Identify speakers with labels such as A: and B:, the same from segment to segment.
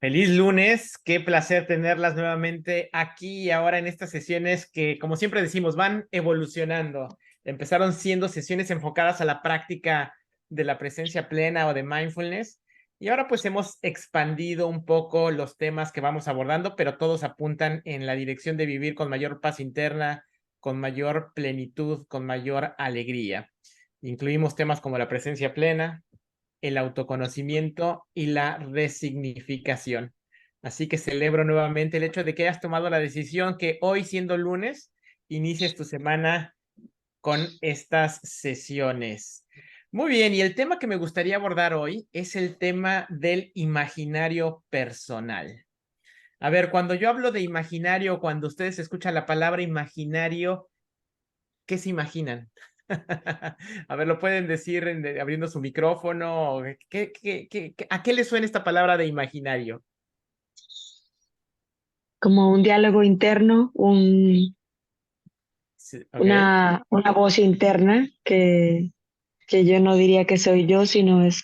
A: Feliz lunes, qué placer tenerlas nuevamente aquí y ahora en estas sesiones que, como siempre decimos, van evolucionando. Empezaron siendo sesiones enfocadas a la práctica de la presencia plena o de mindfulness y ahora pues hemos expandido un poco los temas que vamos abordando, pero todos apuntan en la dirección de vivir con mayor paz interna, con mayor plenitud, con mayor alegría. Incluimos temas como la presencia plena, el autoconocimiento y la resignificación. Así que celebro nuevamente el hecho de que hayas tomado la decisión que hoy, siendo lunes, inicies tu semana con estas sesiones. Muy bien, y el tema que me gustaría abordar hoy es el tema del imaginario personal. A ver, cuando yo hablo de imaginario, cuando ustedes escuchan la palabra imaginario, ¿qué se imaginan? A ver, ¿lo pueden decir abriendo su micrófono? ¿A qué le suena esta palabra de imaginario?
B: Como un diálogo interno,
A: Sí, ok,
B: una voz interna que yo no diría que soy yo, sino es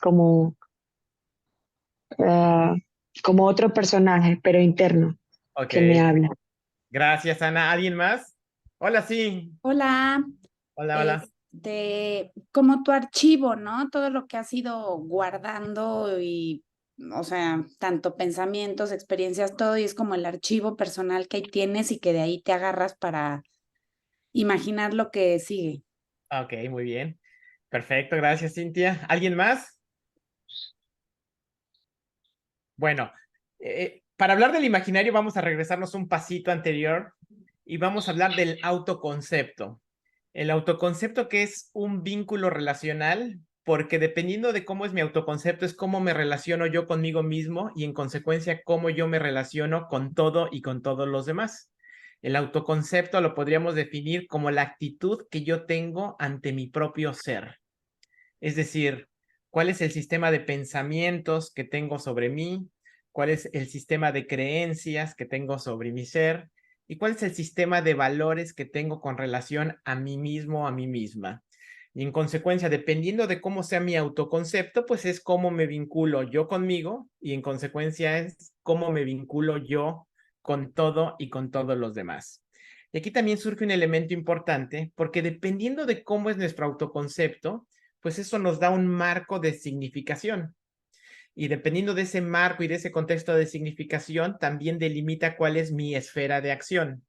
B: ah, como otro personaje, pero interno,
A: ok.
B: que me habla.
A: Gracias, Ana. ¿Alguien más? Hola, sí.
C: Hola,
A: Hola, hola.
C: como tu archivo, ¿no? Todo lo que has ido guardando y, o sea, tanto pensamientos, experiencias, todo, y es como el archivo personal que ahí tienes y que de ahí te agarras para imaginar lo que sigue.
A: Ok, muy bien. Perfecto, gracias, Cintia. ¿Alguien más? Bueno, para hablar del imaginario vamos a regresarnos un pasito anterior y vamos a hablar del autoconcepto. El autoconcepto que es un vínculo relacional, porque dependiendo de cómo es mi autoconcepto es cómo me relaciono yo conmigo mismo y en consecuencia cómo yo me relaciono con todo y con todos los demás. El autoconcepto lo podríamos definir como la actitud que yo tengo ante mi propio ser. Es decir, cuál es el sistema de pensamientos que tengo sobre mí, cuál es el sistema de creencias que tengo sobre mi ser y cuál es el sistema de valores que tengo con relación a mí mismo, a mí misma. Y en consecuencia, dependiendo de cómo sea mi autoconcepto, pues es cómo me vinculo yo conmigo y en consecuencia es cómo me vinculo yo con todo y con todos los demás. Y aquí también surge un elemento importante porque dependiendo de cómo es nuestro autoconcepto, pues eso nos da un marco de significación. Y dependiendo de ese marco y de ese contexto de significación, también delimita cuál es mi esfera de acción.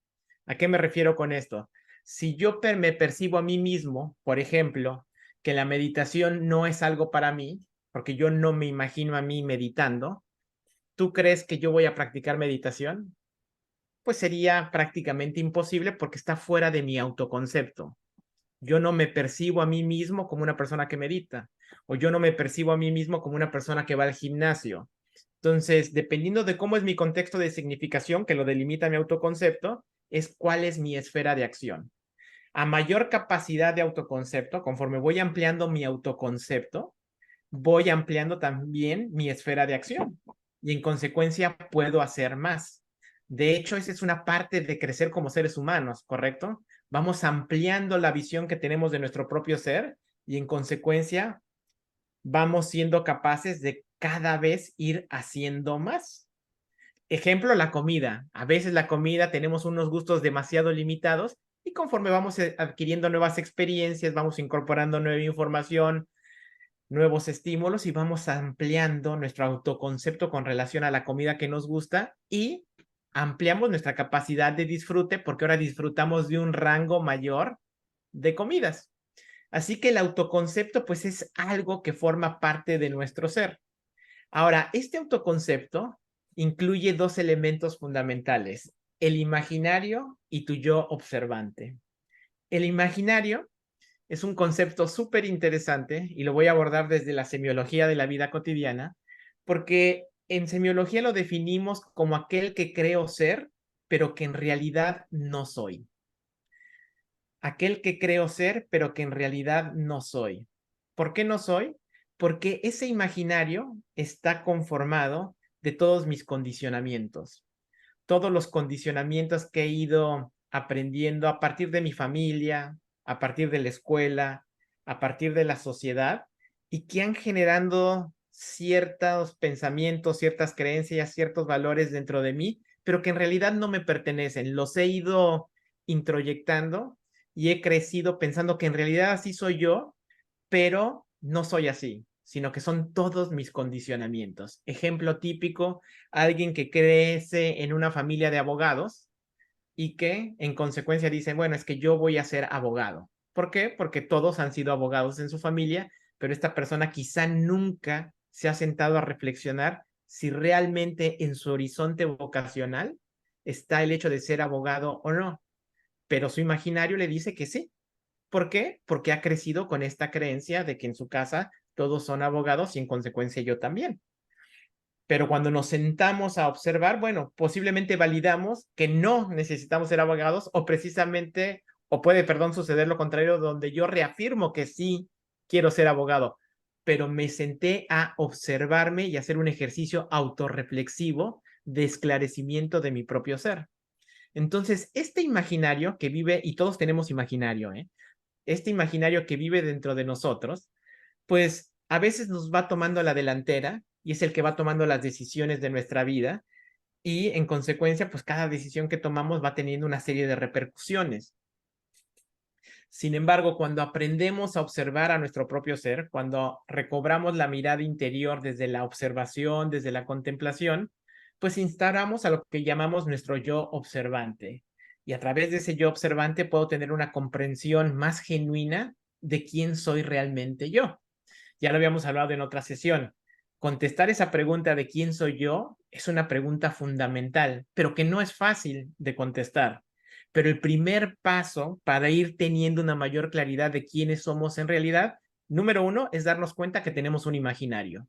A: ¿A qué me refiero con esto? Si yo me percibo a mí mismo, por ejemplo, que la meditación no es algo para mí, porque yo no me imagino a mí meditando, ¿tú crees que yo voy a practicar meditación? Pues sería prácticamente imposible porque está fuera de mi autoconcepto. Yo no me percibo a mí mismo como una persona que medita, o yo no me percibo a mí mismo como una persona que va al gimnasio. Entonces, dependiendo de cómo es mi contexto de significación, que lo delimita mi autoconcepto, es cuál es mi esfera de acción. A mayor capacidad de autoconcepto, conforme voy ampliando mi autoconcepto, voy ampliando también mi esfera de acción y en consecuencia puedo hacer más. De hecho, esa es una parte de crecer como seres humanos, ¿correcto? Vamos ampliando la visión que tenemos de nuestro propio ser y en consecuencia vamos siendo capaces de cada vez ir haciendo más. Ejemplo, la comida. A veces la comida tenemos unos gustos demasiado limitados y conforme vamos adquiriendo nuevas experiencias, vamos incorporando nueva información, nuevos estímulos y vamos ampliando nuestro autoconcepto con relación a la comida que nos gusta y ampliamos nuestra capacidad de disfrute porque ahora disfrutamos de un rango mayor de comidas. Así que el autoconcepto pues es algo que forma parte de nuestro ser. Ahora, este autoconcepto incluye dos elementos fundamentales, el imaginario y tu yo observante. El imaginario es un concepto súper interesante y lo voy a abordar desde la semiología de la vida cotidiana, porque en semiología lo definimos como aquel que creo ser, pero que en realidad no soy. Aquel que creo ser, pero que en realidad no soy. ¿Por qué no soy? Porque ese imaginario está conformado de todos mis condicionamientos, todos los condicionamientos que he ido aprendiendo a partir de mi familia, a partir de la escuela, a partir de la sociedad y que han generando ciertos pensamientos, ciertas creencias, ciertos valores dentro de mí, pero que en realidad no me pertenecen. Los he ido introyectando y he crecido pensando que en realidad así soy yo, pero no soy así, sino que son todos mis condicionamientos. Ejemplo típico, alguien que crece en una familia de abogados y que en consecuencia dice, bueno, es que yo voy a ser abogado. ¿Por qué? Porque todos han sido abogados en su familia, pero esta persona quizá nunca se ha sentado a reflexionar si realmente en su horizonte vocacional está el hecho de ser abogado o no. Pero su imaginario le dice que sí. ¿Por qué? Porque ha crecido con esta creencia de que en su casa todos son abogados y en consecuencia yo también. Pero cuando nos sentamos a observar, bueno, posiblemente validamos que no necesitamos ser abogados o precisamente, o puede, perdón, suceder lo contrario, donde yo reafirmo que sí quiero ser abogado, pero me senté a observarme y hacer un ejercicio autorreflexivo de esclarecimiento de mi propio ser. Entonces, este imaginario que vive, y todos tenemos imaginario, ¿eh? Este imaginario que vive dentro de nosotros, pues a veces nos va tomando la delantera y es el que va tomando las decisiones de nuestra vida y en consecuencia, pues cada decisión que tomamos va teniendo una serie de repercusiones. Sin embargo, cuando aprendemos a observar a nuestro propio ser, cuando recobramos la mirada interior desde la observación, desde la contemplación, pues instauramos a lo que llamamos nuestro yo observante. Y a través de ese yo observante puedo tener una comprensión más genuina de quién soy realmente yo. Ya lo habíamos hablado en otra sesión. Contestar esa pregunta de quién soy yo es una pregunta fundamental, pero que no es fácil de contestar. Pero el primer paso para ir teniendo una mayor claridad de quiénes somos en realidad, número uno, es darnos cuenta que tenemos un imaginario,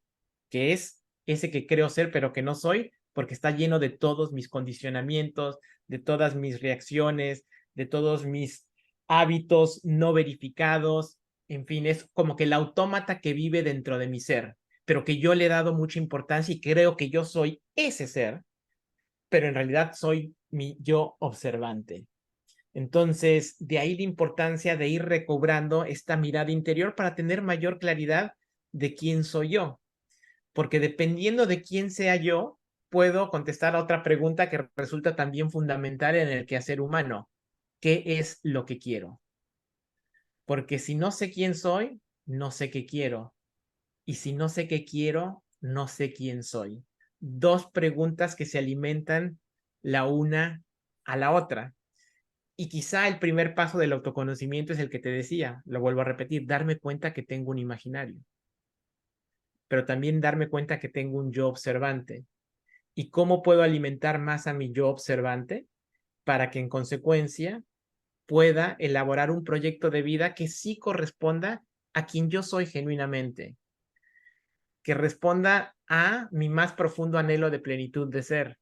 A: que es ese que creo ser, pero que no soy, porque está lleno de todos mis condicionamientos, de todas mis reacciones, de todos mis hábitos no verificados, en fin, es como que el autómata que vive dentro de mi ser, pero que yo le he dado mucha importancia y creo que yo soy ese ser, pero en realidad soy mi yo observante. Entonces, de ahí la importancia de ir recobrando esta mirada interior para tener mayor claridad de quién soy yo, porque dependiendo de quién sea yo, puedo contestar a otra pregunta que resulta también fundamental en el quehacer humano. ¿Qué es lo que quiero? Porque si no sé quién soy, no sé qué quiero. Y si no sé qué quiero, no sé quién soy. Dos preguntas que se alimentan la una a la otra. Y quizá el primer paso del autoconocimiento es el que te decía, lo vuelvo a repetir, darme cuenta que tengo un imaginario, pero también darme cuenta que tengo un yo observante. ¿Y cómo puedo alimentar más a mi yo observante para que en consecuencia pueda elaborar un proyecto de vida que sí corresponda a quien yo soy genuinamente, que responda a mi más profundo anhelo de plenitud de ser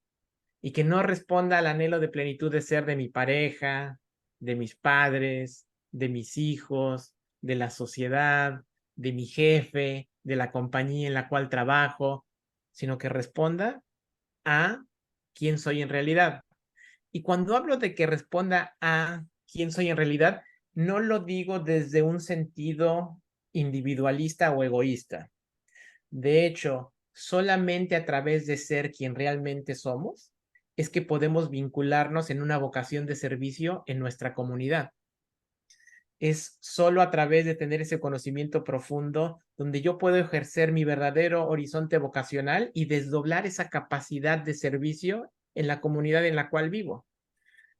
A: y que no responda al anhelo de plenitud de ser de mi pareja, de mis padres, de mis hijos, de la sociedad, de mi jefe, de la compañía en la cual trabajo, sino que responda a quién soy en realidad. Y cuando hablo de que responda a quién soy en realidad, no lo digo desde un sentido individualista o egoísta. De hecho, solamente a través de ser quien realmente somos es que podemos vincularnos en una vocación de servicio en nuestra comunidad. Es solo a través de tener ese conocimiento profundo donde yo puedo ejercer mi verdadero horizonte vocacional y desdoblar esa capacidad de servicio en la comunidad en la cual vivo.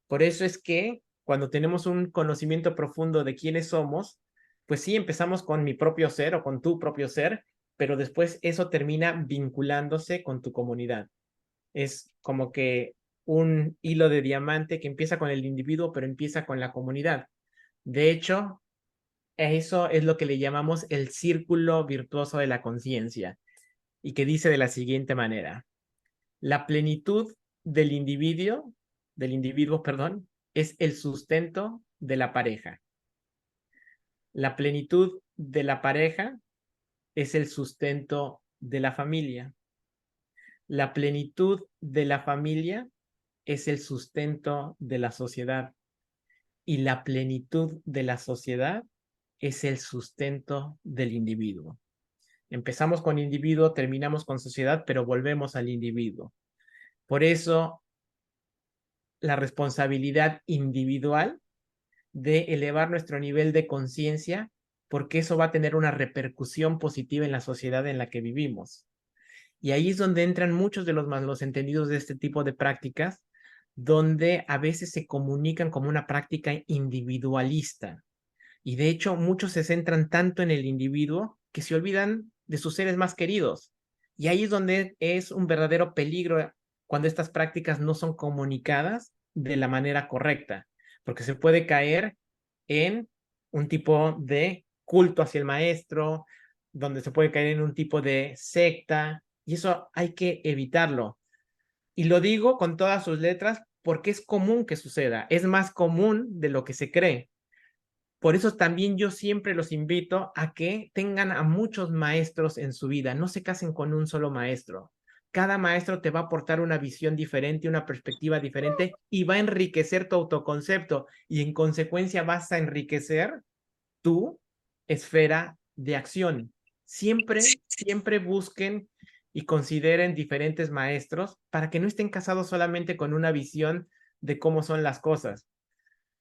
A: Por eso es que cuando tenemos un conocimiento profundo de quiénes somos, pues sí, empezamos con mi propio ser o con tu propio ser, pero después eso termina vinculándose con tu comunidad. Es como que un hilo de diamante que empieza con el individuo, pero empieza con la comunidad. De hecho, eso es lo que le llamamos el círculo virtuoso de la conciencia y que dice de la siguiente manera: la plenitud del individuo, perdón, es el sustento de la pareja. La plenitud de la pareja es el sustento de la familia. La plenitud de la familia es el sustento de la sociedad. Y la plenitud de la sociedad es el sustento del individuo. Empezamos con individuo, terminamos con sociedad, pero volvemos al individuo. Por eso, la responsabilidad individual de elevar nuestro nivel de conciencia, porque eso va a tener una repercusión positiva en la sociedad en la que vivimos. Y ahí es donde entran muchos de los malos entendidos de este tipo de prácticas, donde a veces se comunican como una práctica individualista. Y de hecho, muchos se centran tanto en el individuo que se olvidan de sus seres más queridos. Y ahí es donde es un verdadero peligro cuando estas prácticas no son comunicadas de la manera correcta, porque se puede caer en un tipo de culto hacia el maestro, donde se puede caer en un tipo de secta, y eso hay que evitarlo. Y lo digo con todas sus letras porque es común que suceda, es más común de lo que se cree. Por eso también yo siempre los invito a que tengan a muchos maestros en su vida, no se casen con un solo maestro. Cada maestro te va a aportar una visión diferente, una perspectiva diferente y va a enriquecer tu autoconcepto y en consecuencia vas a enriquecer tu esfera de acción. Siempre, siempre busquen y consideren diferentes maestros para que no estén casados solamente con una visión de cómo son las cosas,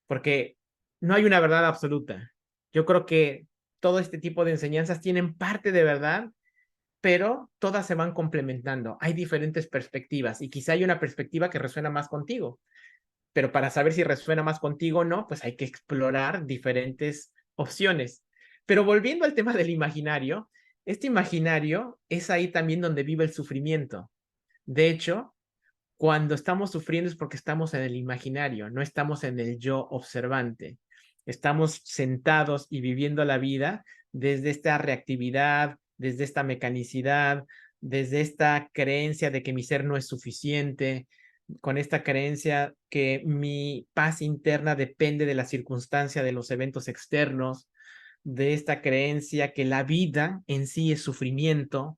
A: porque no hay una verdad absoluta. Yo creo que todo este tipo de enseñanzas tienen parte de verdad, pero todas se van complementando. Hay diferentes perspectivas y quizá hay una perspectiva que resuena más contigo, pero para saber si resuena más contigo o no, pues hay que explorar diferentes opciones. Pero volviendo al tema del imaginario, este imaginario es ahí también donde vive el sufrimiento. De hecho, cuando estamos sufriendo es porque estamos en el imaginario, no estamos en el yo observante. Estamos sentados y viviendo la vida desde esta reactividad, desde esta mecanicidad, desde esta creencia de que mi ser no es suficiente, con esta creencia que mi paz interna depende de la circunstancia de los eventos externos, de esta creencia que la vida en sí es sufrimiento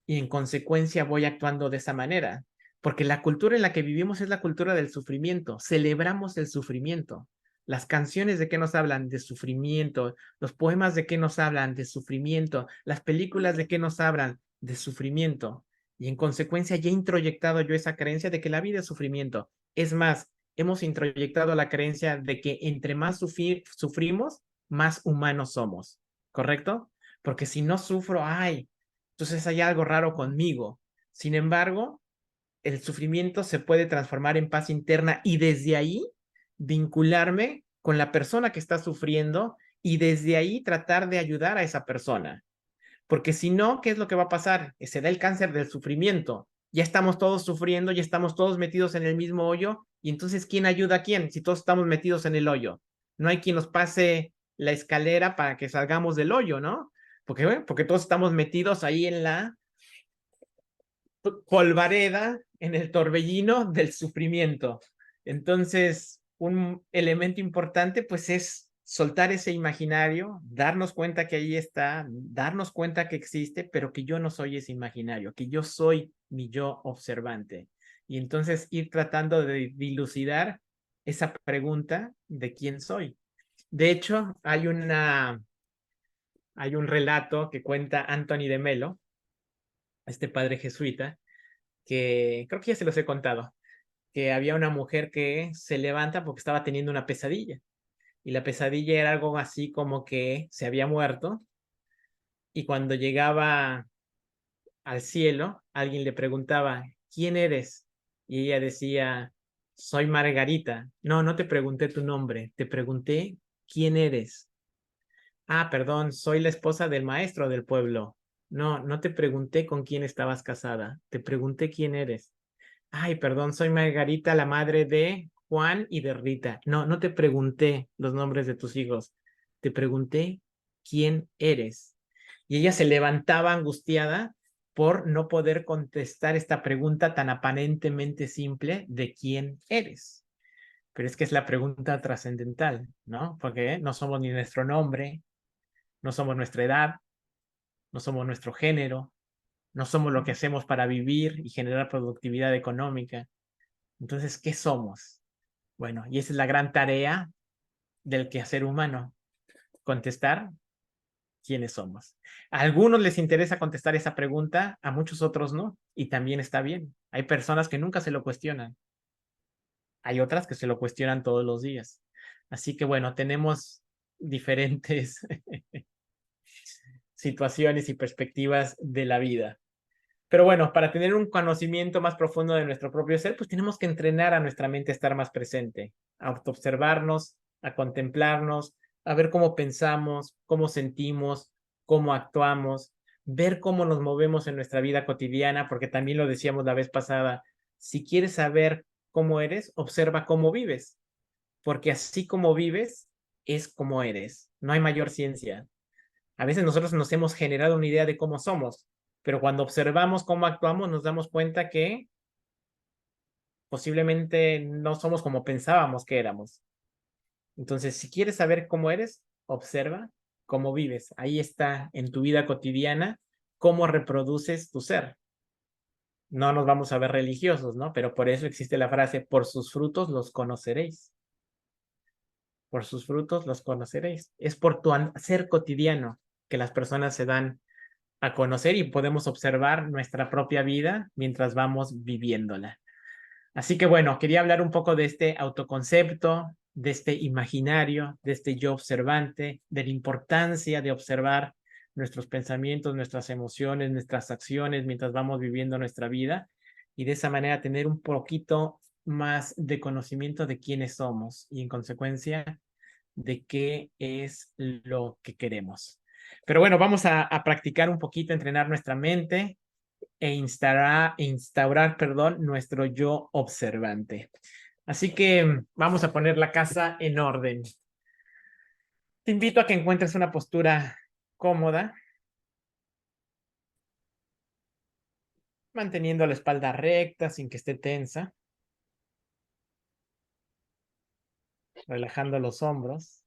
A: y en consecuencia voy actuando de esa manera, porque la cultura en la que vivimos es la cultura del sufrimiento, celebramos el sufrimiento. Las canciones de qué nos hablan de sufrimiento, los poemas de qué nos hablan de sufrimiento, las películas de qué nos hablan de sufrimiento. Y en consecuencia ya he introyectado yo esa creencia de que la vida es sufrimiento. Es más, hemos introyectado la creencia de que entre más sufrimos, más humanos somos, ¿correcto? Porque si no sufro, ay, entonces hay algo raro conmigo. Sin embargo, el sufrimiento se puede transformar en paz interna y desde ahí vincularme con la persona que está sufriendo y desde ahí tratar de ayudar a esa persona. Porque si no, ¿qué es lo que va a pasar? Se da el cáncer del sufrimiento. Ya estamos todos sufriendo, ya estamos todos metidos en el mismo hoyo. Y entonces, ¿quién ayuda a quién si todos estamos metidos en el hoyo? No hay quien nos pase la escalera para que salgamos del hoyo, ¿no? Porque, bueno, porque todos estamos metidos ahí en la polvareda, en el torbellino del sufrimiento. Entonces, un elemento importante pues es soltar ese imaginario, darnos cuenta que ahí está, darnos cuenta que existe, pero que yo no soy ese imaginario, que yo soy mi yo observante. Y entonces ir tratando de dilucidar esa pregunta de quién soy. De hecho, hay un relato que cuenta Anthony de Melo, este padre jesuita, que creo que ya se los he contado, que había una mujer que se levanta porque estaba teniendo una pesadilla y la pesadilla era algo así como que se había muerto y cuando llegaba al cielo, alguien le preguntaba, ¿quién eres? Y ella decía, soy Margarita. No, no te pregunté tu nombre, te pregunté, ¿quién eres? Ah, perdón, soy la esposa del maestro del pueblo. No, no te pregunté con quién estabas casada, te pregunté quién eres. Ay, perdón, soy Margarita, la madre de Juan y de Rita. No, no te pregunté los nombres de tus hijos. Te pregunté quién eres. Y ella se levantaba angustiada por no poder contestar esta pregunta tan aparentemente simple de quién eres. Pero es que es la pregunta trascendental, ¿no? Porque no somos ni nuestro nombre, no somos nuestra edad, no somos nuestro género, no somos lo que hacemos para vivir y generar productividad económica. Entonces, ¿qué somos? Bueno, y esa es la gran tarea del quehacer humano, contestar quiénes somos. A algunos les interesa contestar esa pregunta, a muchos otros no, y también está bien. Hay personas que nunca se lo cuestionan. Hay otras que se lo cuestionan todos los días. Así que bueno, tenemos diferentes situaciones y perspectivas de la vida. Pero bueno, para tener un conocimiento más profundo de nuestro propio ser, pues tenemos que entrenar a nuestra mente a estar más presente, a autoobservarnos, a contemplarnos, a ver cómo pensamos, cómo sentimos, cómo actuamos, ver cómo nos movemos en nuestra vida cotidiana, porque también lo decíamos la vez pasada, si quieres saber cómo eres, observa cómo vives, porque así como vives es como eres. No hay mayor ciencia. A veces nosotros nos hemos generado una idea de cómo somos, pero cuando observamos cómo actuamos nos damos cuenta que posiblemente no somos como pensábamos que éramos. Entonces, si quieres saber cómo eres, observa cómo vives. Ahí está en tu vida cotidiana cómo reproduces tu ser. No nos vamos a ver religiosos, ¿no? Pero por eso existe la frase, por sus frutos los conoceréis. Por sus frutos los conoceréis. Es por tu ser cotidiano que las personas se dan a conocer y podemos observar nuestra propia vida mientras vamos viviéndola. Así que bueno, quería hablar un poco de este autoconcepto, de este imaginario, de este yo observante, de la importancia de observar nuestros pensamientos, nuestras emociones, nuestras acciones mientras vamos viviendo nuestra vida y de esa manera tener un poquito más de conocimiento de quiénes somos y en consecuencia de qué es lo que queremos. Pero bueno, vamos a practicar un poquito, entrenar nuestra mente instaurar, perdón, nuestro yo observante. Así que vamos a poner la casa en orden. Te invito a que encuentres una postura cómoda, manteniendo la espalda recta sin que esté tensa, relajando los hombros.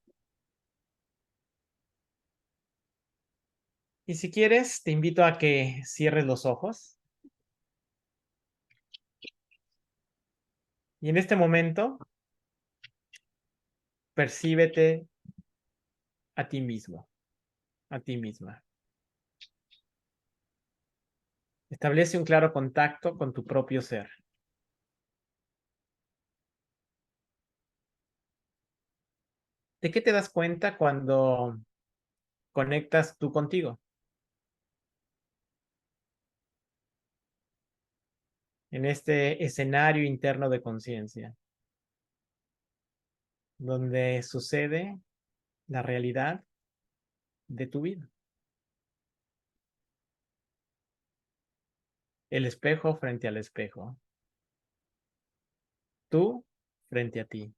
A: Y si quieres, te invito a que cierres los ojos. Y en este momento, percíbete a ti mismo, a ti misma. Establece un claro contacto con tu propio ser. ¿De qué te das cuenta cuando conectas tú contigo? En este escenario interno de conciencia, donde sucede la realidad de tu vida. El espejo frente al espejo. Tú frente a ti.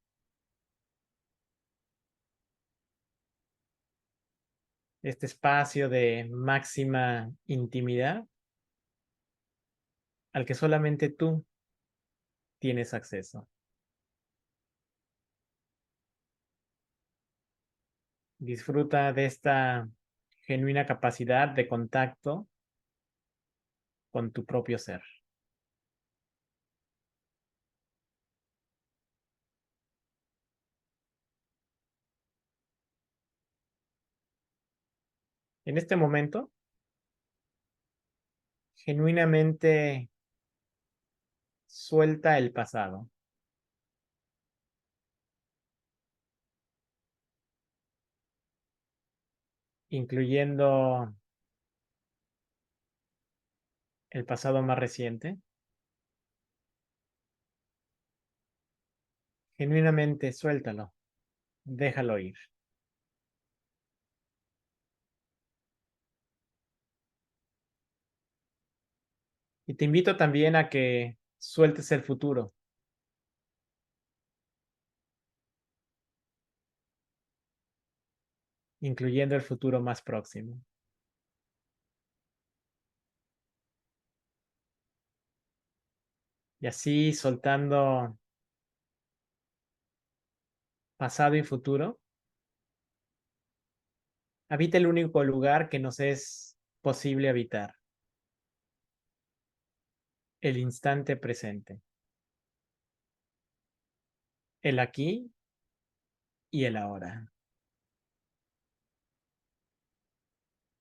A: Este espacio de máxima intimidad al que solamente tú tienes acceso. Disfruta de esta genuina capacidad de contacto con tu propio ser. En este momento, genuinamente suelta el pasado, incluyendo el pasado más reciente. Genuinamente suéltalo, déjalo ir. Y te invito también a que sueltes el futuro, incluyendo el futuro más próximo. Y así, soltando pasado y futuro, habita el único lugar que nos es posible habitar, el instante presente, el aquí y el ahora.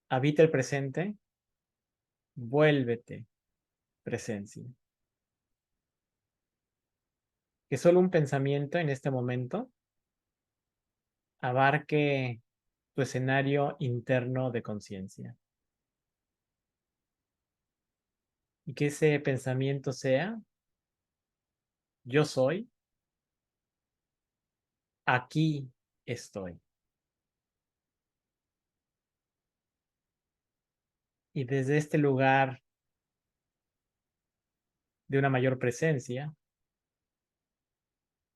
A: Habita el presente, vuélvete presencia. Que solo un pensamiento en este momento abarque tu escenario interno de conciencia. Y que ese pensamiento sea, yo soy, aquí estoy. Y desde este lugar de una mayor presencia,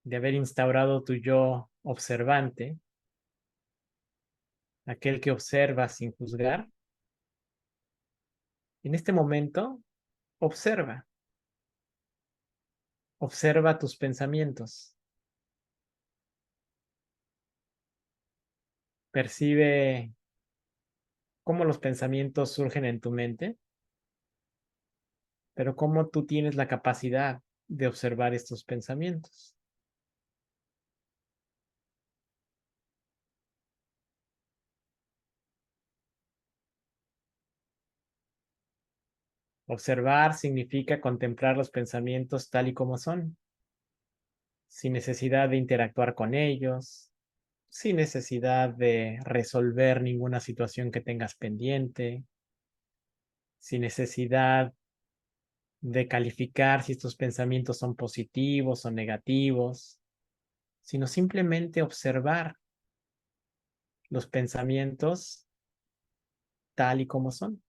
A: de haber instaurado tu yo observante, aquel que observa sin juzgar, en este momento observa, observa tus pensamientos, percibe cómo los pensamientos surgen en tu mente, pero cómo tú tienes la capacidad de observar estos pensamientos. Observar significa contemplar los pensamientos tal y como son, sin necesidad de interactuar con ellos, sin necesidad de resolver ninguna situación que tengas pendiente, sin necesidad de calificar si estos pensamientos son positivos o negativos, sino simplemente observar los pensamientos tal y como son,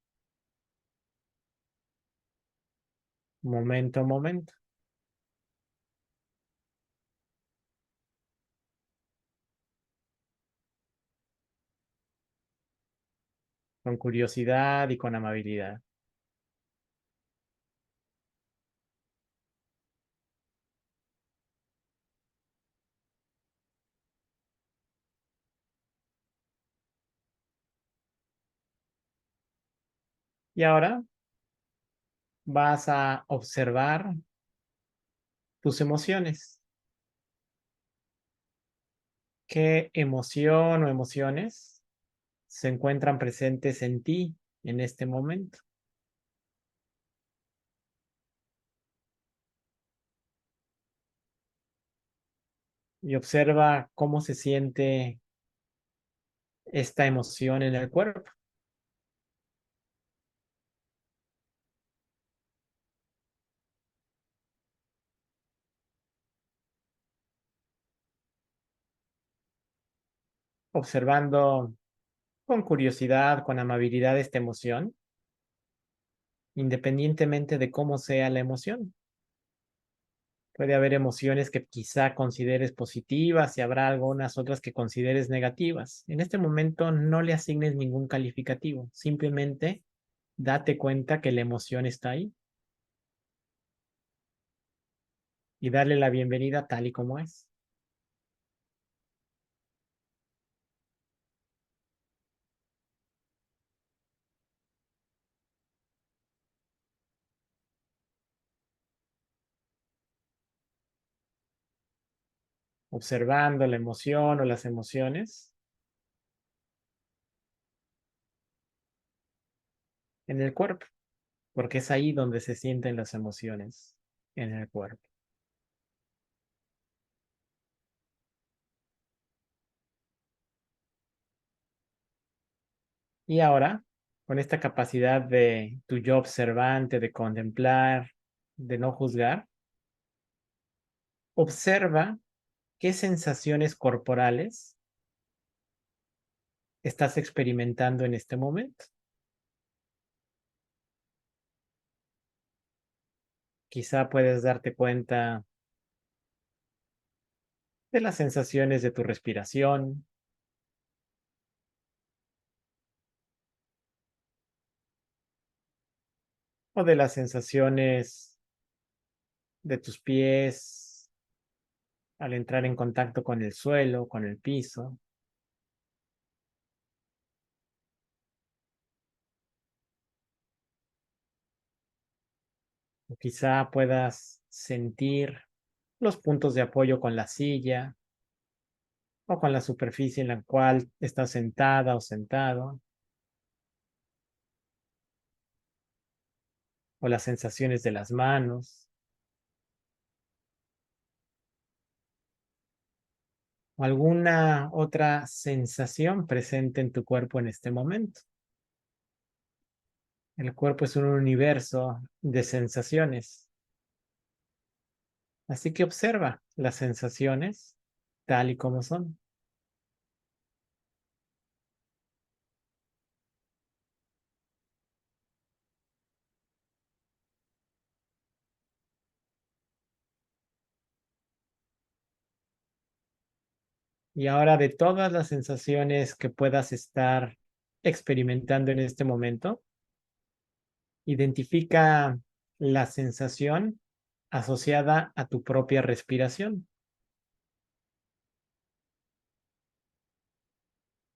A: momento a momento, con curiosidad y con amabilidad. Y ahora vas a observar tus emociones. ¿Qué emoción o emociones se encuentran presentes en ti en este momento? Y observa cómo se siente esta emoción en el cuerpo. Observando con curiosidad, con amabilidad esta emoción, independientemente de cómo sea la emoción. Puede haber emociones que quizá consideres positivas y habrá algunas otras que consideres negativas. En este momento no le asignes ningún calificativo, simplemente date cuenta que la emoción está ahí y darle la bienvenida tal y como es. Observando la emoción o las emociones en el cuerpo, porque es ahí donde se sienten las emociones en el cuerpo. Y ahora, con esta capacidad de tu yo observante, de contemplar, de no juzgar, observa qué sensaciones corporales estás experimentando en este momento. Quizá puedes darte cuenta de las sensaciones de tu respiración o de las sensaciones de tus pies al entrar en contacto con el suelo, con el piso. O quizá puedas sentir los puntos de apoyo con la silla o con la superficie en la cual estás sentada o sentado. o las sensaciones de las manos, o alguna otra sensación presente en tu cuerpo en este momento. El cuerpo es un universo de sensaciones. Así que observa las sensaciones tal y como son. Y ahora de todas las sensaciones que puedas estar experimentando en este momento, identifica la sensación asociada a tu propia respiración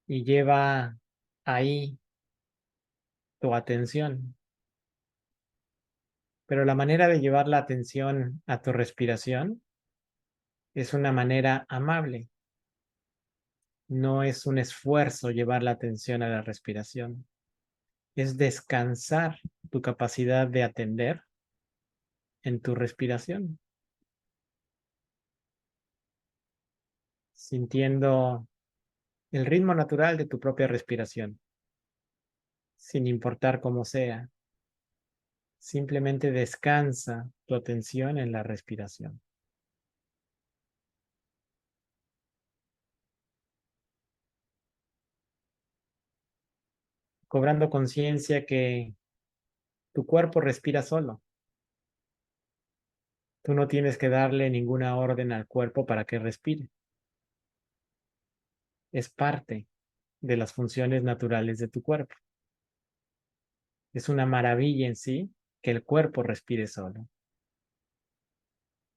A: y lleva ahí tu atención. Pero la manera de llevar la atención a tu respiración es una manera amable. No es un esfuerzo llevar la atención a la respiración. Es descansar tu capacidad de atender en tu respiración, sintiendo el ritmo natural de tu propia respiración, sin importar cómo sea. Simplemente descansa tu atención en la respiración, cobrando conciencia que tu cuerpo respira solo. Tú no tienes que darle ninguna orden al cuerpo para que respire. Es parte de las funciones naturales de tu cuerpo. Es una maravilla en sí que el cuerpo respire solo.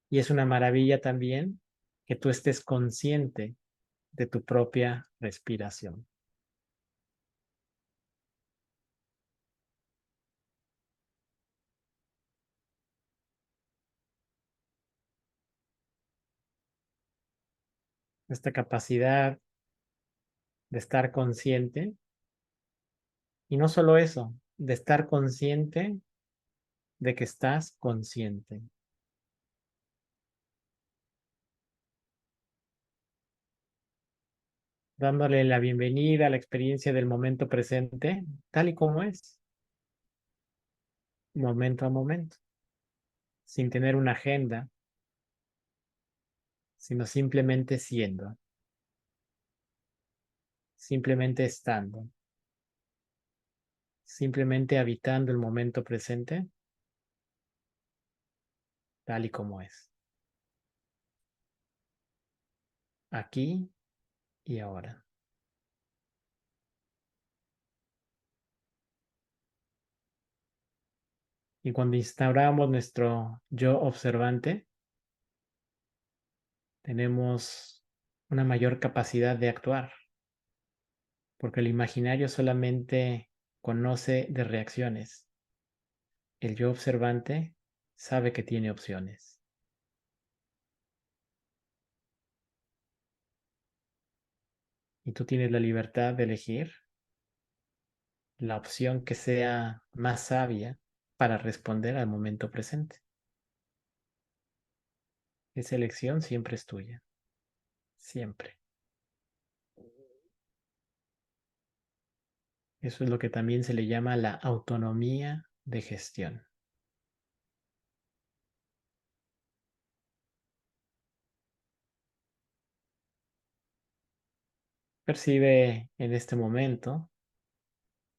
A: Y es una maravilla también que tú estés consciente de tu propia respiración. Esta capacidad de estar consciente, y no solo eso, de estar consciente de que estás consciente. Dándole la bienvenida a la experiencia del momento presente, tal y como es, momento a momento, sin tener una agenda, sino simplemente siendo, simplemente estando, simplemente habitando el momento presente, tal y como es, aquí y ahora. Y cuando instauramos nuestro yo observante, tenemos una mayor capacidad de actuar, porque el imaginario solamente conoce de reacciones. El yo observante sabe que tiene opciones. Y tú tienes la libertad de elegir la opción que sea más sabia para responder al momento presente. Esa elección siempre es tuya, siempre. Eso es lo que también se le llama la autonomía de gestión. Percibe en este momento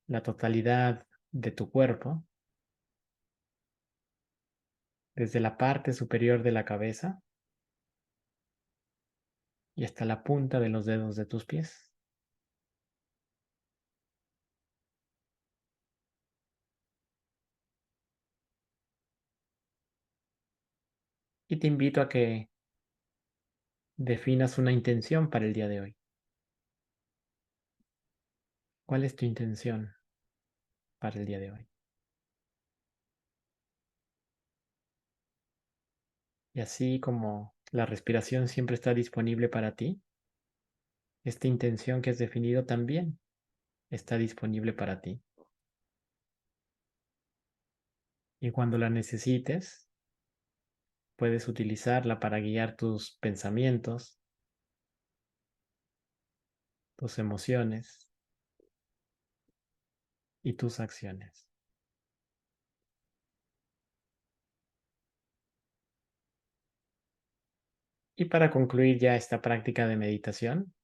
A: la totalidad de tu cuerpo, desde la parte superior de la cabeza y hasta la punta de los dedos de tus pies. Y te invito a que definas una intención para el día de hoy. ¿Cuál es tu intención para el día de hoy? Y así como la respiración siempre está disponible para ti, esta intención que has definido también está disponible para ti. Y cuando la necesites, puedes utilizarla para guiar tus pensamientos, tus emociones y tus acciones. Y para concluir ya esta práctica de meditación,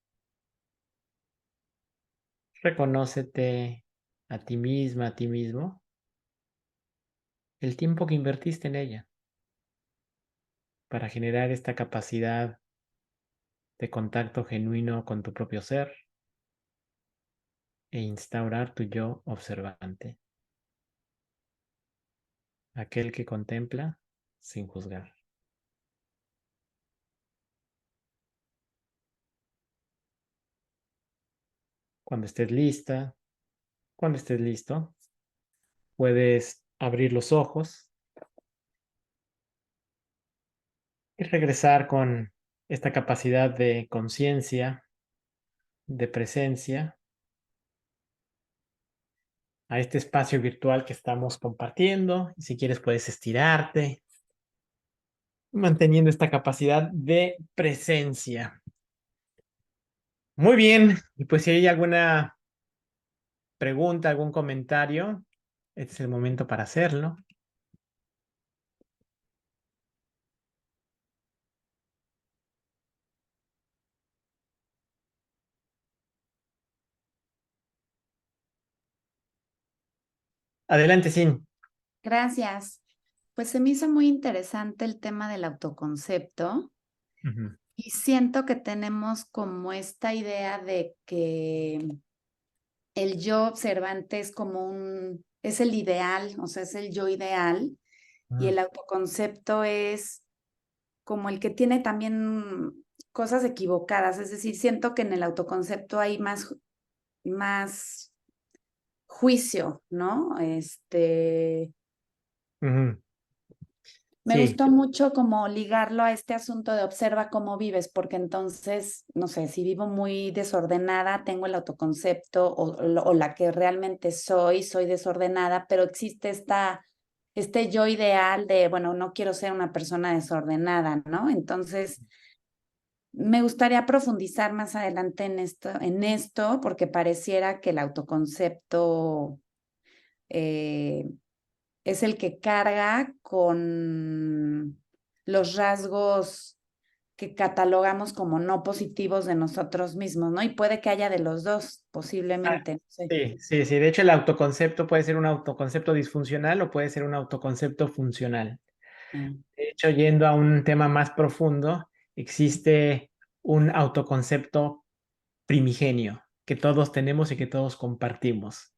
A: reconócete a ti misma, a ti mismo, el tiempo que invertiste en ella para generar esta capacidad de contacto genuino con tu propio ser e instaurar tu yo observante, aquel que contempla sin juzgar. Cuando estés lista, cuando estés listo, puedes abrir los ojos y regresar con esta capacidad de conciencia, de presencia, a este espacio virtual que estamos compartiendo. Y si quieres, puedes estirarte, manteniendo esta capacidad de presencia. Muy bien, y pues si hay alguna pregunta, algún comentario, este es el momento para hacerlo. Adelante, Sin.
C: Gracias. Pues se me hizo muy interesante el tema del autoconcepto
A: Ujú.
C: y siento que tenemos como esta idea de que el yo observante es como es el ideal, o sea, es el yo ideal y el autoconcepto es como el que tiene también cosas equivocadas, es decir, siento que en el autoconcepto hay más juicio, ¿no?
A: Ujú.
C: Me
A: Sí,
C: gustó mucho como ligarlo a este asunto de observa cómo vives, porque entonces, no sé, si vivo muy desordenada, tengo el autoconcepto o la que realmente soy desordenada, pero existe este yo ideal de, bueno, no quiero ser una persona desordenada, ¿no? Entonces, me gustaría profundizar más adelante en esto, porque pareciera que el autoconcepto eh, es el que carga con los rasgos que catalogamos como no positivos de nosotros mismos, ¿no? Y puede que haya de los dos,
A: ah,
C: posiblemente, no sé.
A: sí, sí, sí. De hecho, el autoconcepto puede ser un autoconcepto disfuncional o puede ser un autoconcepto funcional.
C: Ah,
A: De hecho, yendo a un tema más profundo, existe un autoconcepto primigenio que todos tenemos y que todos compartimos.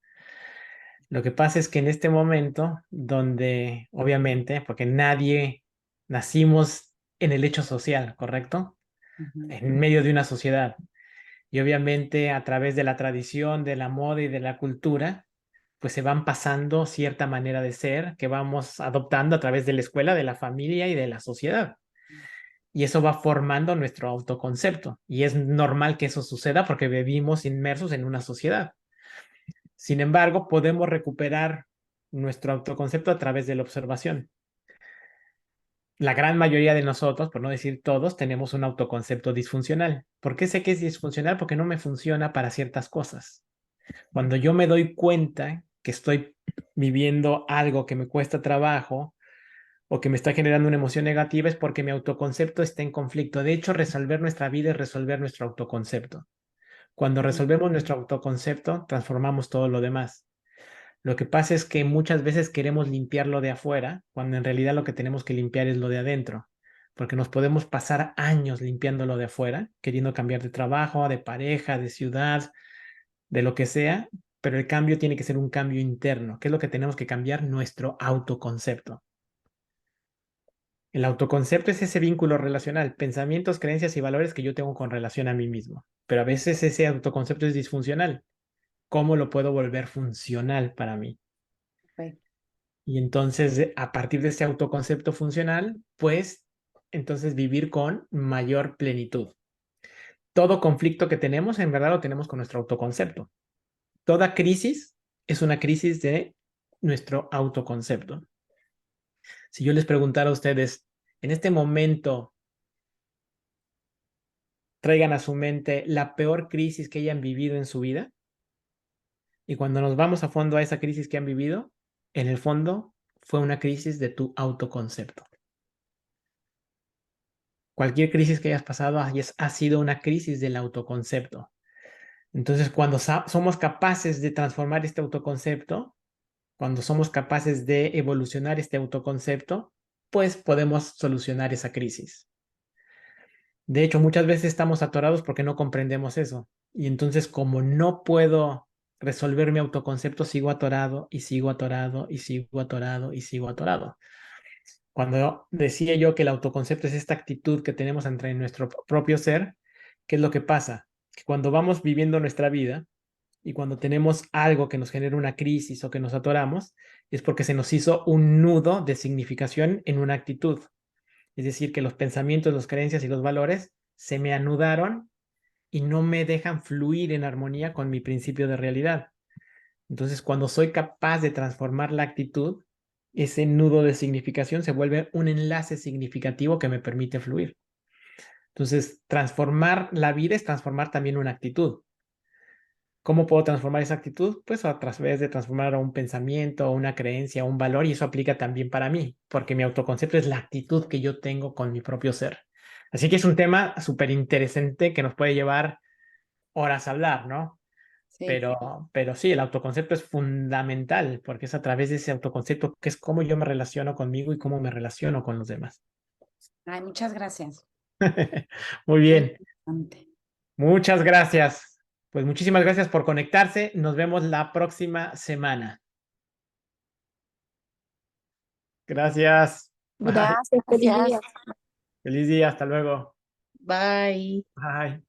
A: Lo que pasa es que en este momento, donde obviamente, porque nadie nacimos en el hecho social, ¿correcto?
C: ujú,
A: En medio de una sociedad. Y obviamente a través de la tradición, de la moda y de la cultura, pues se van pasando cierta manera de ser que vamos adoptando a través de la escuela, de la familia y de la sociedad. Y eso va formando nuestro autoconcepto. Y es normal que eso suceda porque vivimos inmersos en una sociedad. Sin embargo, podemos recuperar nuestro autoconcepto a través de la observación. La gran mayoría de nosotros, por no decir todos, tenemos un autoconcepto disfuncional. ¿Por qué sé que es disfuncional? Porque no me funciona para ciertas cosas. Cuando yo me doy cuenta que estoy viviendo algo que me cuesta trabajo o que me está generando una emoción negativa es porque mi autoconcepto está en conflicto. De hecho, resolver nuestra vida es resolver nuestro autoconcepto. Cuando resolvemos nuestro autoconcepto, transformamos todo lo demás. Lo que pasa es que muchas veces queremos limpiar lo de afuera, cuando en realidad lo que tenemos que limpiar es lo de adentro, porque nos podemos pasar años limpiando lo de afuera, queriendo cambiar de trabajo, de pareja, de ciudad, de lo que sea, pero el cambio tiene que ser un cambio interno. ¿Qué es lo que tenemos que cambiar? Nuestro autoconcepto. El autoconcepto es ese vínculo relacional, pensamientos, creencias y valores que yo tengo con relación a mí mismo. Pero a veces ese autoconcepto es disfuncional. ¿Cómo lo puedo volver funcional para mí?
C: ok.
A: Y entonces, a partir de ese autoconcepto funcional, pues entonces vivir con mayor plenitud. Todo conflicto que tenemos, en verdad lo tenemos con nuestro autoconcepto. Toda crisis es una crisis de nuestro autoconcepto. Si yo les preguntara a ustedes, en este momento, traigan a su mente la peor crisis que hayan vivido en su vida, y cuando nos vamos a fondo a esa crisis que han vivido, en el fondo fue una crisis de tu autoconcepto. Cualquier crisis que hayas pasado ha sido una crisis del autoconcepto. Entonces, cuando somos capaces de transformar este autoconcepto, cuando somos capaces de evolucionar este autoconcepto, pues podemos solucionar esa crisis. De hecho, muchas veces estamos atorados porque no comprendemos eso. Y entonces, como no puedo resolver mi autoconcepto, sigo atorado y sigo atorado y sigo atorado y sigo atorado. Cuando decía yo que el autoconcepto es esta actitud que tenemos entre nuestro propio ser, ¿qué es lo que pasa? Que cuando vamos viviendo nuestra vida y cuando tenemos algo que nos genera una crisis o que nos atoramos, es porque se nos hizo un nudo de significación en una actitud. Es decir, que los pensamientos, las creencias y los valores se me anudaron y no me dejan fluir en armonía con mi principio de realidad. Entonces, cuando soy capaz de transformar la actitud, ese nudo de significación se vuelve un enlace significativo que me permite fluir. Entonces, transformar la vida es transformar también una actitud. ¿Cómo puedo transformar esa actitud? Pues a través de transformar a un pensamiento, una creencia, un valor, y eso aplica también para mí, porque mi autoconcepto es la actitud que yo tengo con mi propio ser. Así que es un tema súper interesante que nos puede llevar horas a hablar, ¿no?
C: Sí.
A: Pero sí, el autoconcepto es fundamental, porque es a través de ese autoconcepto que es cómo yo me relaciono conmigo y cómo me relaciono con los demás.
C: Ay, muchas gracias.
A: Muy
C: Muy
A: bien,
C: interesante.
A: muchas gracias. Pues muchísimas gracias por conectarse. Nos vemos la próxima semana. Gracias. Bye.
C: Gracias, feliz día.
A: Feliz día. Hasta luego.
C: Bye.
A: Bye.